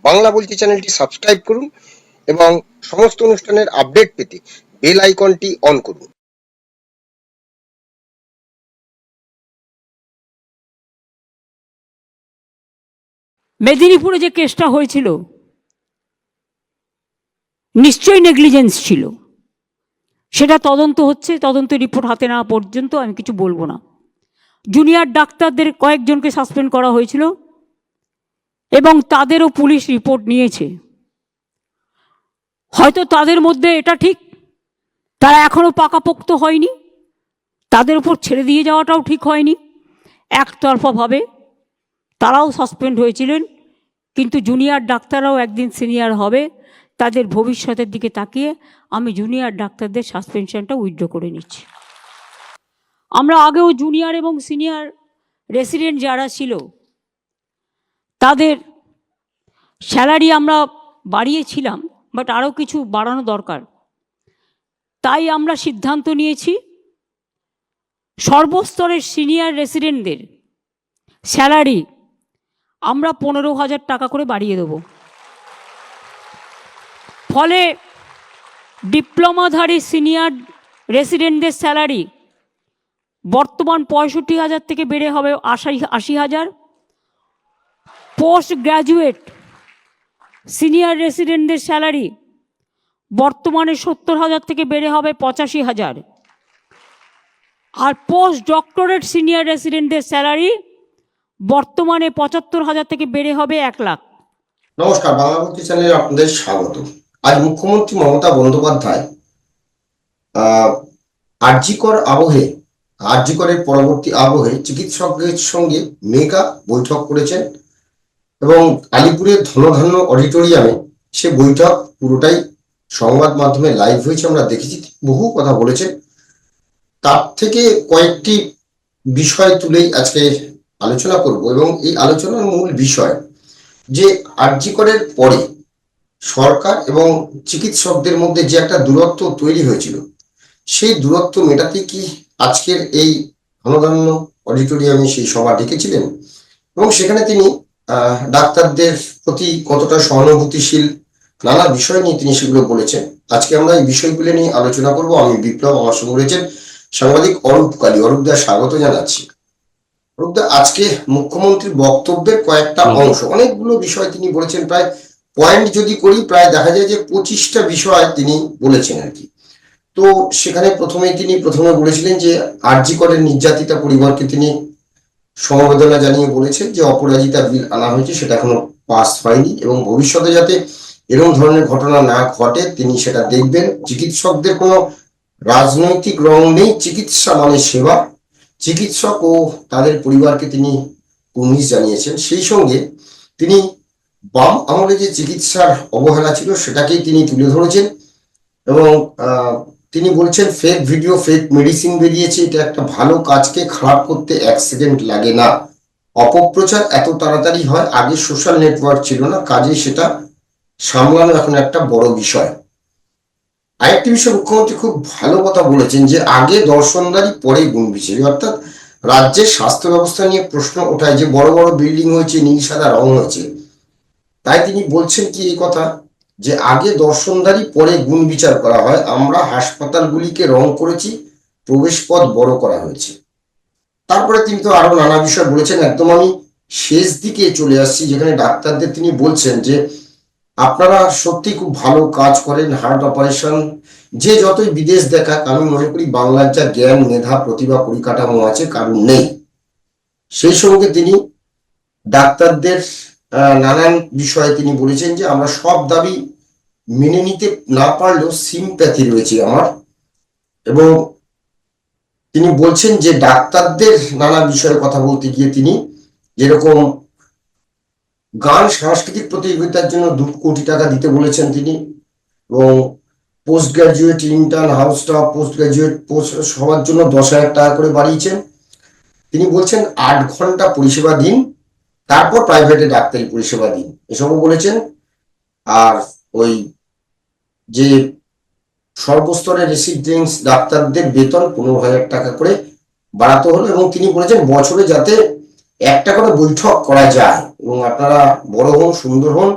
বাংলা বলছি চ্যানেলটি সাবস্ক্রাইব করুন এবং সমস্ত অনুষ্ঠানের আপডেট পেতে বেল আইকনটি অন করুন। মেদিনীপুরে যে কেসটা হয়েছিল নিশ্চয়ই নেগলিজেন্স ছিল, সেটা তদন্ত হচ্ছে। তদন্ত রিপোর্ট হাতে নেওয়া পর্যন্ত আমি কিছু বলবো না। জুনিয়র ডাক্তারদের কয়েকজনকে সাসপেন্ড করা হয়েছিল এবং তাদেরও পুলিশ রিপোর্ট নিয়েছে। হয়তো তাদের মধ্যে এটা ঠিক, তারা এখনও পাকাপোক্ত হয়নি, তাদের উপর ছেড়ে দিয়ে যাওয়াটাও ঠিক হয়নি। একতরফাভাবে তারাও সাসপেন্ড হয়েছিলেন, কিন্তু জুনিয়র ডাক্তাররাও একদিন সিনিয়র হবে। তাদের ভবিষ্যতের দিকে তাকিয়ে আমি জুনিয়র ডাক্তারদের সাসপেনশনটা উইথড্র করে নিচ্ছি। আমরা আগেও জুনিয়র এবং সিনিয়র রেসিডেন্ট যারা ছিল তাদের স্যালারি আমরা বাড়িয়েছিলাম, বাট আরও কিছু বাড়ানো দরকার। তাই আমরা সিদ্ধান্ত নিয়েছি সর্বস্তরের সিনিয়র রেসিডেন্টদের স্যালারি আমরা 15,000 টাকা করে বাড়িয়ে দেব। ফলে ডিপ্লোমাধারী সিনিয়র রেসিডেন্টদের স্যালারি বর্তমান 65,000 থেকে বেড়ে হবে 80,000। পোস্ট গ্র্যাজুয়েট সিনিয়র রেসিডেন্টদের স্যালারি বর্তমানে 70,000 থেকে বেড়ে হবে 85,000। আর পোস্ট ডক্টরেট সিনিয়র রেসিডেন্টদের স্যালারি বর্তমানে 75,000 থেকে বেড়ে হবে 1 লাখ। নমস্কার, বাংলা বলছি চ্যানেলে আপনাদের স্বাগত। আজ মুখ্যমন্ত্রী মমতা বন্দ্যোপাধ্যায় আরজিকরের পরবর্তী আবহে চিকিৎসকদের সঙ্গে মেগা বৈঠক করেছেন এবং আলিপুরের ধনধান্য অডিটোরিয়ামে সে বৈঠক পুরোটাই সংবাদ মাধ্যমে লাইভ হয়েছে, আমরা দেখেছি। বহু কথা বলেছেন, তার থেকে কয়েকটি বিষয় তুলেই আজকে আলোচনা করব। এবং এই আলোচনার মূল বিষয় যে আরজিকরের পরে সরকার এবং চিকিৎসকদের মধ্যে যে একটা দূরত্ব তৈরি হয়েছিল, সেই দূরত্ব মেটাতে কি আজকের এই ধনধান্য অডিটোরিয়ামে সেই সভা ডেকেছিলেন এবং সেখানে তিনি ডাক্তারদের প্রতি কতটা সহানুভূতিশীল, নানা বিষয় নিয়ে তিনি সেগুলো বলেছেন। আজকে আমরা এই বিষয়গুলো নিয়ে আলোচনা করব। আমি বিপ্লব, আমার সঙ্গে রয়েছেন সাংবাদিক অরূপ কালী। অরূপদা, স্বাগত জানাচ্ছি। অরূপদা, আজকে মুখ্যমন্ত্রীর বক্তব্যের কয়েকটা অংশ, অনেকগুলো বিষয় তিনি বলেছেন, প্রায় পয়েন্ট যদি করি প্রায় দেখা যায় যে 25টা বিষয় তিনি বলেছেন আর কি। তো সেখানে প্রথমে বলেছিলেন যে আরজিকরের নির্যাতিতা পরিবারকে তিনি সমবেদনা জানিয়ে বলেছেন যে অপরাজিতা বিল আনা হয়েছে, সেটা এখনো পাস হয়নি এবং ভবিষ্যতে যাতে এরকম ধরনের ঘটনা না ঘটে তিনি সেটা দেখবেন। চিকিৎসকদের কোনো রাজনৈতিক রং নেই, চিকিৎসা মানে সেবা। চিকিৎসক ও তাদের পরিবারকে তিনি কুর্নিশ জানিয়েছেন। সেই সঙ্গে তিনি বাম আমলে যে চিকিৎসার অবহেলা ছিল সেটাকেই তিনি তুলে ধরেছেন এবং তিনি বলছেন ফেক ভিডিও, ফেক মেডিসিন বেরিয়েছে, এটা একটা ভালো কাজকে খারাপ করতে 1 সেকেন্ড লাগে না। অপপ্রচার এত তাড়াতাড়ি হয়, আগে সোশ্যাল নেটওয়ার্ক ছিল না, কাজে সেটা সামলানো এখন একটা বড় বিষয়। আরেকটি বিষয় মুখ্যমন্ত্রী খুব ভালো কথা বলেছেন যে আগে দর্শনদারি পরে গুণ বিচারি, অর্থাৎ রাজ্যের স্বাস্থ্য ব্যবস্থা নিয়ে প্রশ্ন ওঠায় যে বড় বড় বিল্ডিং হয়েছে, নীল সাদা রং হয়েছে, তাই তিনি বলছেন কি এই কথা যে আগে দর্শনদারি পরে গুণ বিচার করা হয়। আমরা হাসপাতালগুলিকে রং করেছি, প্রবেশ পথ বড় করা হয়েছে। তারপরে তিনি তো আরো নানা বিষয় বলেছেন। একদম আমি শেষ দিকে চলে আসছি, যেখানে ডাক্তারদের তিনি বলছেন যে আপনারা সত্যি খুব ভালো কাজ করেন, হার্ট অপারেশন যে যতই বিদেশ দেখাক, আমি মনে করি বাংলার যা জ্ঞান, মেধা, প্রতিভা, পরিকাঠামো আছে কারণ নেই। সেই সঙ্গে তিনি ডাক্তারদের নানান বিষয়ে তিনি বলেছেন যে আমরা সব দাবি মেনে নিতে না পারলেও সিম্প্যাথি রয়েছে আমার। এবং তিনি বলছেন যে ডাক্তারদের নানা বিষয়ে কথা বলতে গিয়ে তিনি যেরকম গান সাংস্কৃতিক প্রতিযোগিতার জন্য 2 কোটি টাকা দিতে বলেছেন তিনি, এবং post graduate, intern, house staff, post graduate সবার জন্য 10,000 টাকা করে বাড়িয়েছেন। তিনি বলছেন 8 ঘন্টা পরিষেবা দিন, তারপর প্রাইভেটে ডাক্তারি পরিষেবা দিন, এসবও বলেছেন। আর ওই যে সর্বস্তরের রেসিডেন্স ডাক্তারদের বেতন 15,000 টাকা করে বাড়াতে হলো এবং তিনি বলেছেন বছরে যাতে একটা করে বৈঠক করা যায় এবং আপনারা বড় হন, সুন্দর হন,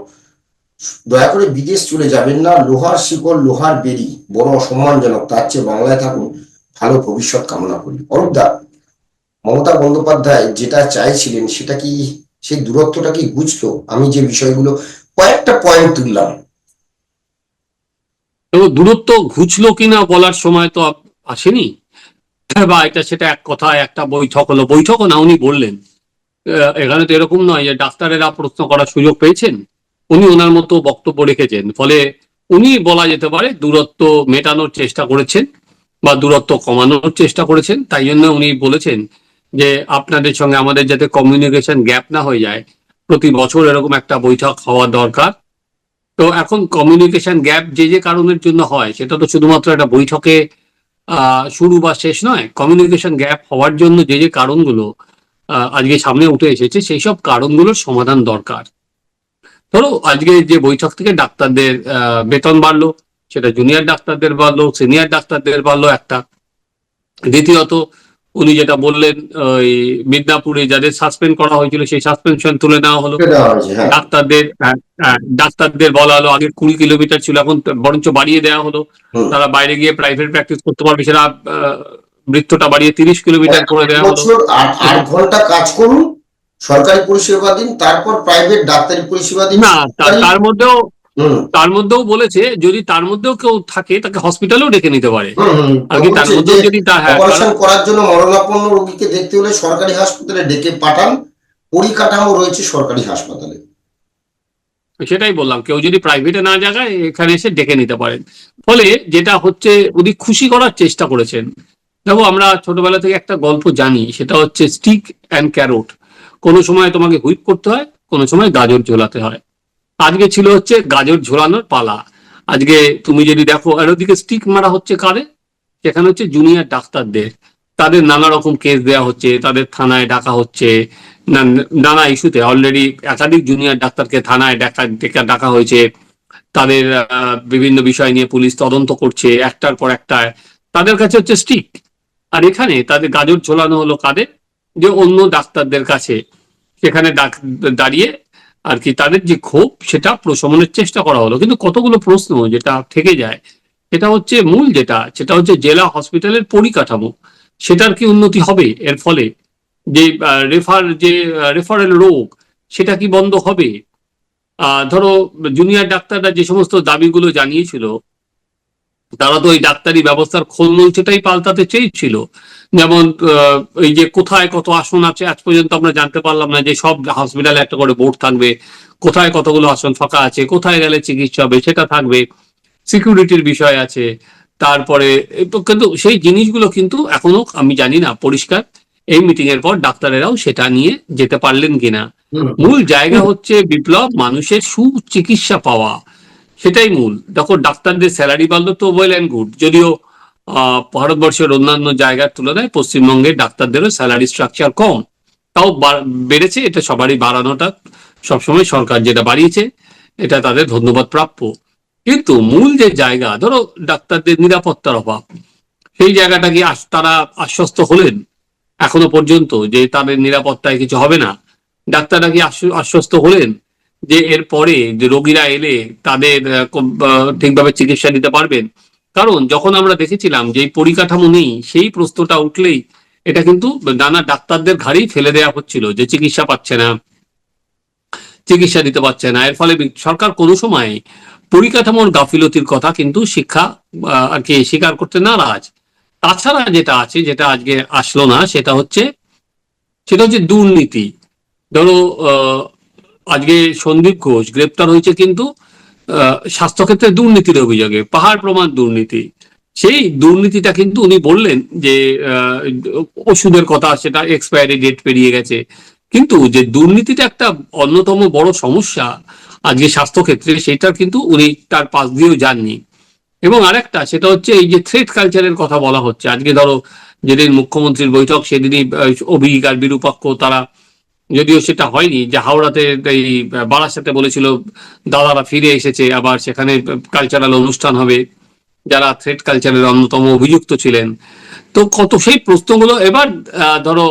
দয়া করে বিদেশ চলে যাবেন না, লোহার শিকল লোহার বেরি বড় অসম্মানজনক, তার চেয়ে বাংলায় থাকুন, ভালো ভবিষ্যৎ কামনা করি। অরূপদা, মমতা বন্দ্যোপাধ্যায় যেটা চাইছিলেন সেটা কি, সেই দূরত্বটা কি বুঝলো? আমি যে বিষয়গুলো কয়েকটা পয়েন্ট তুললাম। এবং দূরত্ব ঘুচলো কিনা বলার সময় তো আসেনি, বা এটা সেটা এক কথায় একটা বৈঠক হলো, বৈঠকও না, উনি বললেন। এখানে তো এরকম নয় যে ডাক্তারেরা প্রশ্ন করার সুযোগ পেয়েছেন, উনি ওনার মতো বক্তব্য রেখেছেন, ফলে উনি বলা যেতে পারে দূরত্ব মেটানোর চেষ্টা করেছেন বা দূরত্ব কমানোর চেষ্টা করেছেন। তাই জন্য উনি বলেছেন যে আপনাদের সঙ্গে আমাদের যাতে কমিউনিকেশন গ্যাপ না হয়ে যায়, প্রতি বছর এরকম একটা বৈঠক হওয়া দরকার। তো এখন কমিউনিকেশন গ্যাপ যে যে কারণের জন্য হয়, সেটা তো শুধুমাত্র একটা বৈঠকে শুরু বা শেষ নয়। কমিউনিকেশন গ্যাপ হওয়ার জন্য যে যে কারণগুলো আজকে সামনে উঠে এসেছে, সেই সব কারণগুলোর সমাধান দরকার। ধরো আজকে যে বৈঠক থেকে ডাক্তারদের বেতন বাড়লো, সেটা জুনিয়র ডাক্তারদের বাড়লো, সিনিয়র ডাক্তারদের বাড়লো একটা। দ্বিতীয়ত উনি যেটা বললেন, ওই মিদনাপুরে যাদের সাসপেন্ড করা হয়েছিল সেই সাসপেনশন তুলে নেওয়া হলো। হ্যাঁ, ডাক্তারদের বলা হলো আগে 20 কিলোমিটার ছিল, এখন বরঞ্চ বাড়িয়ে দেওয়া হলো, তারা বাইরে গিয়ে প্রাইভেট প্র্যাকটিস করতে পারবে, সেটা বৃত্তটা বাড়িয়ে 30 কিলোমিটার করে দেওয়া হলো। বছর 8 ঘন্টা কাজ করুন, সরকারি পরিষেবা দিন, তারপর প্রাইভেট ডাক্তারি পরিষেবা দিন। না, তার মধ্যেও হুম তার মধ্যেও বলেছে যদি তার মধ্যেও কেউ থাকে তাকে হসপিটালেও ডেকে নিতে পারে। হুম হুম আর কি তার বলছে মধ্যেও যে যদি হ্যাঁ, অপারেশন করার জন্য মরণাপন্ন রোগীকে দেখতে হলে সরকারি হাসপাতালে ডেকে পাঠান, পরিকাঠামো রয়েছে সরকারি হাসপাতালে। সেটাই বললাম, কেউ যদি প্রাইভেটে না জায়গায় এখানে এসে ডেকে নিতে পারেন। ফলে যেটা হচ্ছে উনি খুশি করার চেষ্টা করেছেন। দেখো, আমরা ছোটবেলা থেকে একটা গল্প জানি, সেটা হচ্ছে স্টিক অ্যান্ড ক্যারোট। কোনো সময় তোমাকে হুইপ করতে হয়, কোনো সময় গাজর ঝোলাতে হয়। আজকে ছিল হচ্ছে গাজর ঝোলানোর পালা। আজকে তুমি যদি দেখো, আর ওদিকে স্টিক মারা হচ্ছে কারে, সেখানে হচ্ছে জুনিয়র ডাক্তারদের। তাদের নানা রকম কেস দেওয়া হচ্ছে, তাদের থানায় ডাকা হচ্ছে, নানা ইস্যুতে। অলরেডি একাধিক জুনিয়র ডাক্তারকে থানায় ডাকা হয়েছে, তাদের বিভিন্ন বিষয় নিয়ে পুলিশ তদন্ত করছে একটার পর একটা। তাদের কাছে হচ্ছে স্টিক, আর এখানে তাদের গাজর ঝোলানো হলো কাদের, যে অন্য ডাক্তারদের কাছে। সেখানে দাঁড়িয়ে আর কি তাদের যে ক্ষোভ সেটা প্রশমনের চেষ্টা করা হলো। কিন্তু কতগুলো প্রশ্ন যেটা থেকে যায়, সেটা হচ্ছে মূল সেটা হচ্ছে জেলা হসপিটালের পরিকাঠামো, সেটার কি উন্নতি হবে এর ফলে? যে রেফারেল রোগ, সেটা কি বন্ধ হবে? ধরো জুনিয়র ডাক্তাররা যে সমস্ত দাবিগুলো জানিয়েছিল, তারা তো ওই ডাক্তারি ব্যবস্থার খোলনলসেটাই পাল্টাতে চেয়েছিল। যেমন এই যে কোথায় কত আসন আছে আজ পর্যন্ত আমরা জানতে পারলাম না, যে সব হসপিটালে একটা করে বোর্ড থাকবে, কোথায় কতগুলো আসন ফাঁকা আছে, কোথায় গেলে চিকিৎসা হবে সেটা থাকবে, সিকিউরিটির বিষয় আছে। তারপরে কিন্তু সেই জিনিসগুলো কিন্তু এখনো আমি জানি না পরিষ্কার এই মিটিং এর পর ডাক্তারেরাও সেটা নিয়ে যেতে পারলেন কিনা। মূল জায়গা হচ্ছে বিপ্লব, মানুষের সুচিকিৎসা পাওয়া, সেটাই মূল। দেখো, ডাক্তারদের স্যালারি বাড়লো তো ওয়েল অ্যান্ড গুড, যদিও ভারতবর্ষের অন্যান্য জায়গার তুলনায় পশ্চিমবঙ্গের ডাক্তারদেরও স্যালারি স্ট্রাকচার কম, তাও বেড়েছে। এটা সবারই বাড়ানোটা সবসময় সরকার যেটা বাড়িয়েছে, এটা তাদের ধন্যবাদ প্রাপ্য। কিন্তু মূল যে জায়গা, ধরো ডাক্তারদের নিরাপত্তার অভাব, সেই জায়গাটা কি তারা আশ্বস্ত হলেন এখনো পর্যন্ত যে তাদের নিরাপত্তায় কিছু হবে না? ডাক্তাররা কি আশ্বস্ত হলেন যে এরপরে যে রোগীরা এলে তাদের ঠিকভাবে চিকিৎসা দিতে পারবেন? কারণ যখন আমরা দেখেছিলাম যে পরিকাঠামো নেই, সেই প্রশ্নটা উঠলেই এটা কিন্তু নানা ডাক্তারদের ঘাড়েই ফেলে দেওয়া হচ্ছিল, যে চিকিৎসা পাচ্ছে না, চিকিৎসা দিতে পারছে না। এর ফলে সরকার কোনো সময় পরিকাঠামোর গাফিলতির কথা কিন্তু আর কি স্বীকার করতে নারাজ। তাছাড়া যেটা আছে, যেটা আজকে আসলো না, সেটা হচ্ছে দুর্নীতি। ধরো আজকে সন্দীপ ঘোষ গ্রেপ্তার হয়েছে কিন্তু স্বাস্থ্যক্ষেত্রে দুর্নীতির অভিযোগে, পাহাড় প্রমাণ দুর্নীতি। সেই দুর্নীতিটা কিন্তু উনি বললেন যে ওষুধের কথা, সেটা এক্সপায়ারি ডেট পেরিয়ে গেছে। কিন্তু যে দুর্নীতিটা একটা অন্যতম বড় সমস্যা আজকে স্বাস্থ্যক্ষেত্রে, সেটা কিন্তু উনি তার পাশ দিয়েও যাননি। এবং আরেকটা, সেটা হচ্ছে এই যে থ্রেট কালচারের কথা বলা হচ্ছে। আজকে ধরো যেদিন মুখ্যমন্ত্রীর বৈঠক, সেদিনই অভিজ্ঞ আর বিরূপাক্ষ তারা, যদিও সেটা হয়নি, যে হাওড়াতে এই বারাসাতে বলেছিল দাদারা ফিরে এসেছে, আবার সেখানে কালচারাল অনুষ্ঠান হবে, যারা থ্রেট কালচারের অন্যতম অভিযুক্ত ছিলেন। তো কত সেই প্রশ্নগুলো এবার ধরো।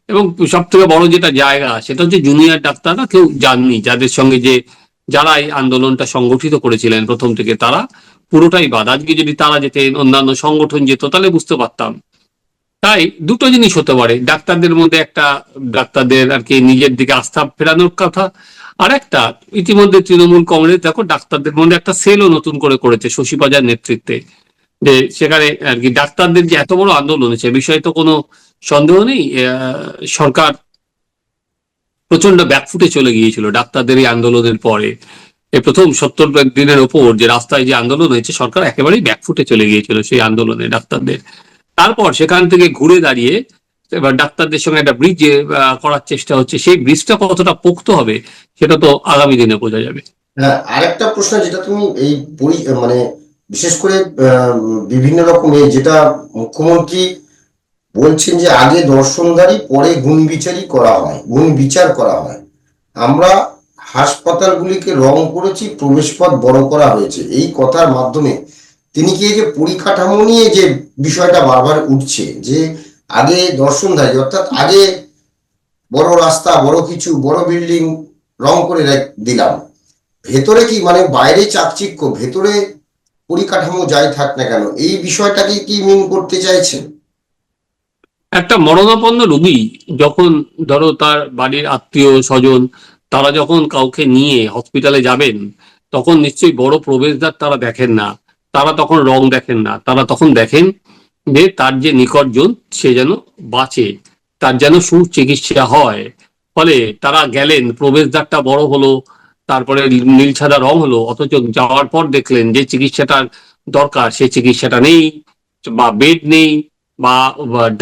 এবং সব থেকে বড় যেটা জায়গা, সেটা হচ্ছে জুনিয়র ডাক্তাররা কেউ যাননি, যাদের সঙ্গে যে যারা এই আন্দোলনটা সংগঠিত করেছিলেন প্রথম থেকে, তারা পুরোটাই বাদ। আজকে যদি তারা যেতেন, অন্যান্য সংগঠন যেত, তাহলে বুঝতে পারতাম। তাই দুটো জিনিস হতে পারে, ডাক্তারদের মধ্যে একটা, ডাক্তারদের আর কি নিজের দিকে আস্থা ফেরানোর কথা, আর একটা ইতিমধ্যে তৃণমূল কংগ্রেস দেখো ডাক্তারদের মধ্যে একটা সেলও নতুন করে করেছে শশী পাজার নেতৃত্বে, যে সেখানে আর কি ডাক্তারদের যে এত বড় আন্দোলন হয়েছে বিষয়ে তো কোনো সন্দেহ নেই। সরকার প্রচন্ড ব্যাকফুটে চলে গিয়েছিল ডাক্তারদের এই আন্দোলনের পরে। এই প্রথম 70 দিনের ওপর যে রাস্তায় যে আন্দোলন হয়েছে, সরকার একেবারেই ব্যাকফুটে চলে গিয়েছিল সেই আন্দোলনে ডাক্তারদের। তারপর সেখান থেকে ঘুরে দাঁড়িয়ে এবার ডাক্তারদের সঙ্গে একটা ব্রিজ করার চেষ্টা হচ্ছে। সেই ব্রিজটা কতটা পোক্ত হবে সেটা তো আগামী দিনে বোঝা যাবে। হ্যাঁ, আরেকটা প্রশ্ন যেটা তুমি এই মানে বিশেষ করে বিভিন্ন রকমের যেটা মুখ্যমন্ত্রী বলছেন যে আগে দর্শনধারী পরে গুণ বিচার করা হয়। আমরা হাসপাতালগুলিকে রং করেছি, প্রবেশপথ বড় করা হয়েছে, এই কথার মাধ্যমে তিনি কি এই যে পরিকাঠামো নিয়ে যে বিষয়টা বারবার উঠছে, যে আগে দর্শনধারী অর্থাৎ আগে বড় রাস্তা, বড় কিছু, বড় বিল্ডিং রং করে দিলাম, ভেতরে কি মানে বাইরে চাকচিক্য, ভেতরে পরিকাঠামো যাই থাক না কেন, এই বিষয়টাকে কি মিন করতে চাইছেন? একটা মরণাপন্ন রোগী যখন ধরো তার বাড়ির আত্মীয় স্বজন তারা যখন কাউকে নিয়ে হসপিটালে যাবেন, তখন নিশ্চয়ই বড় প্রবেশদ্বার তারা দেখেন না, তারা তখন রং দেখেন না, তারা তখন দেখেন যে তার যে নিকটজন সে যেন বাঁচে, তার যেন সুচিকিৎসা হয়। ফলে তারা গেলেন, প্রবেশদ্বারটা বড় হলো, তারপরে নীল সাদা রং হলো, অথচ যাওয়ার পর দেখলেন যে চিকিৎসাটার দরকার সেই চিকিৎসাটা নেই, বা বেড নেই, বা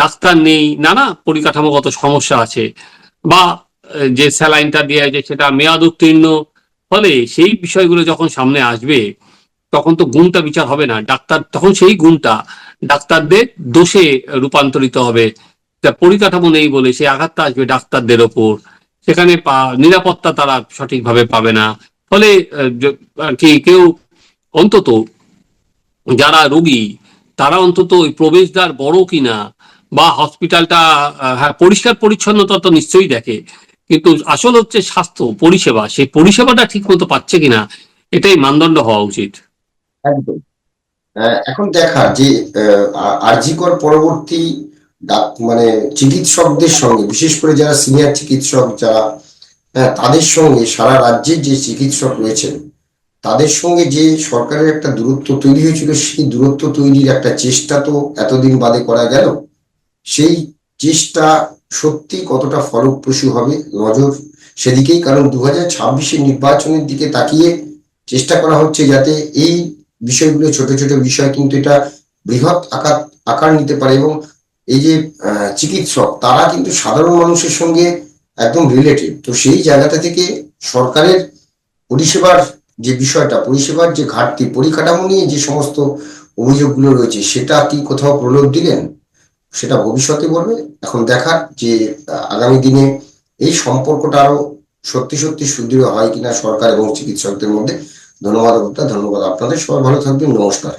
ডাক্তার নেই, নানা পরিকাঠামোগত সমস্যা আছে, বা যে স্যালাইনটা দেওয়া যায় সেটা মেয়াদ উত্তীর্ণ। ফলে সেই বিষয়গুলো যখন সামনে আসবে তখন তো গুণটা বিচার হবে না, ডাক্তার তখন সেই গুণটা ডাক্তারদের দোষে রূপান্তরিত হবে। তা পরিকাঠামো নেই বলে সেই আঘাতটা আসবে ডাক্তারদের ওপর, সেখানে নিরাপত্তা তারা সঠিকভাবে পাবে না। ফলে আর কি কেউ অন্তত যারা রোগী তারা অন্তত ওই প্রবেশদ্বার বড় কিনা বা হসপিটালটা হ্যাঁ পরিষ্কার পরিচ্ছন্নতা তো নিশ্চয়ই দেখে, কিন্তু আসল হচ্ছে স্বাস্থ্য পরিষেবা, সেই পরিষেবাটা ঠিক মতো পাচ্ছে কিনা, এটাই মানদণ্ড হওয়া উচিত। একদম। এখন দেখার যে আরজি কর পরবর্তী মানে চিকিৎসকদের সঙ্গে, বিশেষ করে যারা সিনিয়র চিকিৎসক যারা, তাদের সঙ্গে সারা রাজ্যের যে চিকিৎসক রয়েছেন তাদের সঙ্গে যে সরকারের একটা দূরত্ব তৈরি হয়েছিল, সেই দূরত্ব তৈরির একটা চেষ্টা তো এতদিন বাদে করা গেল। সেই চেষ্টা সত্যি কতটা ফলপ্রসূ হবে নজর সেদিকেই, কারণ 2026-এর নির্বাচনের দিকে তাকিয়ে চেষ্টা করা হচ্ছে যাতে এই বিষয়গুলো, ছোট ছোট বিষয় কিন্তু এটা বৃহৎ আকার নিতে পারে। এবং এই যে চিকিৎসক তারা কিন্তু সাধারণ মানুষের সঙ্গে একদম রিলেটেড, তো সেই জায়গাটা থেকে সরকারের পরিষেবার যে বিষয়টা, পরিষেবার যে ঘাটতি, পরিকাঠামো নিয়ে যে সমস্ত অভিযোগগুলো রয়েছে, সেটা কি কোথাও প্রলোভ দিলেন সেটা ভবিষ্যতে বলবে। এখন দেখার যে আগামী দিনে এই সম্পর্কটা আরো সত্যি সত্যি সুদৃঢ় হয় কিনা সরকার এবং চিকিৎসকদের মধ্যে। ধন্যবাদ আপনাদের, সবাই ভালো থাকবেন, নমস্কার।